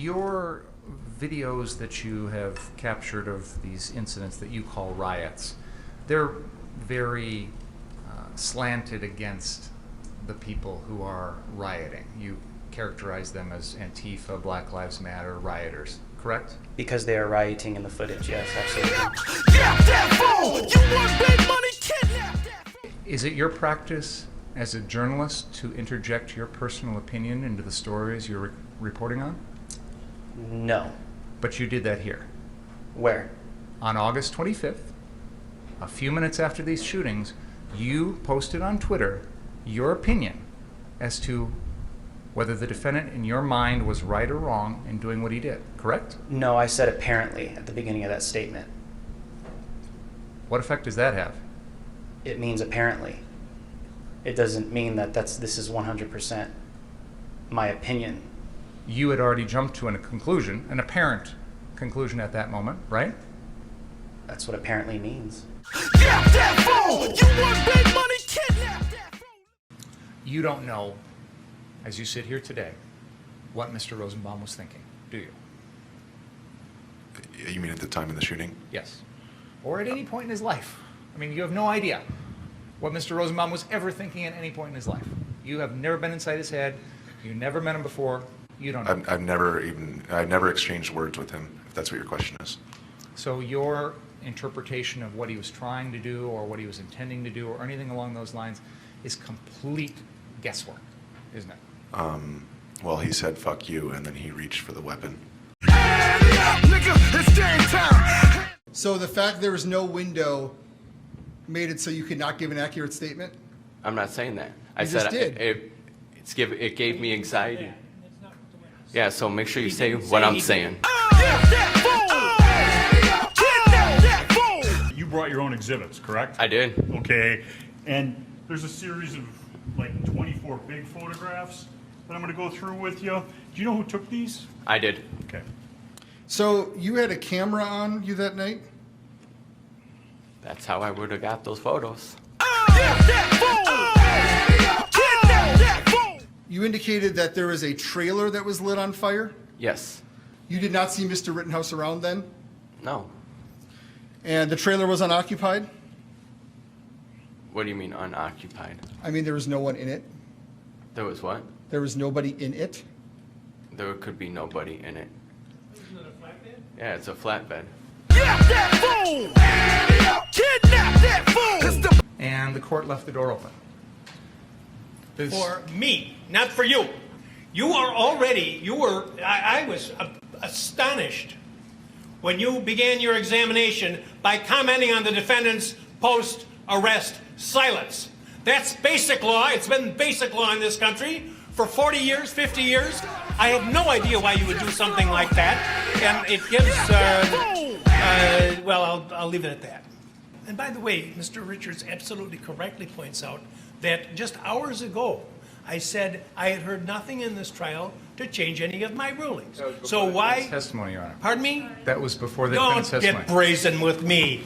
your videos that you have captured of these incidents that you call riots, they're very slanted against the people who are rioting. You characterize them as Antifa, Black Lives Matter rioters, correct? Because they are rioting in the footage, yes, absolutely. Is it your practice as a journalist to interject your personal opinion into the stories you're reporting on? No. But you did that here. Where? On August 25th, a few minutes after these shootings, you posted on Twitter your opinion as to whether the defendant in your mind was right or wrong in doing what he did, correct? No, I said apparently at the beginning of that statement. What effect does that have? It means apparently. It doesn't mean that this is 100% my opinion. You had already jumped to a conclusion, an apparent conclusion at that moment, right? That's what apparently means. You don't know, as you sit here today, what Mr. Rosenbaum was thinking, do you? You mean at the time of the shooting? Yes. Or at any point in his life. I mean, you have no idea what Mr. Rosenbaum was ever thinking at any point in his life. You have never been inside his head. You never met him before. You don't know. I've never exchanged words with him, if that's what your question is. So your interpretation of what he was trying to do or what he was intending to do or anything along those lines is complete guesswork, isn't it? Well, he said, "Fuck you," and then he reached for the weapon. So the fact there was no window made it so you could not give an accurate statement? I'm not saying that. I You said just did. it gave me anxiety. Yeah, so make sure you say what I'm saying. You brought your own exhibits, correct? I did. Okay, and there's a series of like 24 big photographs that I'm going to go through with you. Do you know who took these? I did. Okay. So you had a camera on you that night? That's how I would have got those photos. You indicated that there was a trailer that was lit on fire? Yes. You did not see Mr. Rittenhouse around then? No. And the trailer was unoccupied? What do you mean unoccupied? I mean, there was no one in it? There was what? There was nobody in it? There could be nobody in it. Isn't it a flatbed? Yeah, it's a flatbed. And the court left the door open. For me, not for you. I was astonished when you began your examination by commenting on the defendant's post-arrest silence. That's basic law. It's been basic law in this country for 40 years, 50 years. I have no idea why you would do something like that. And it gives, well, I'll leave it at that. And by the way, Mr. Richards absolutely correctly points out that just hours ago, I said I had heard nothing in this trial to change any of my rulings. So why? Testimony, Your Honor. Pardon me? That was before the Don't defense testimony. get brazen with me.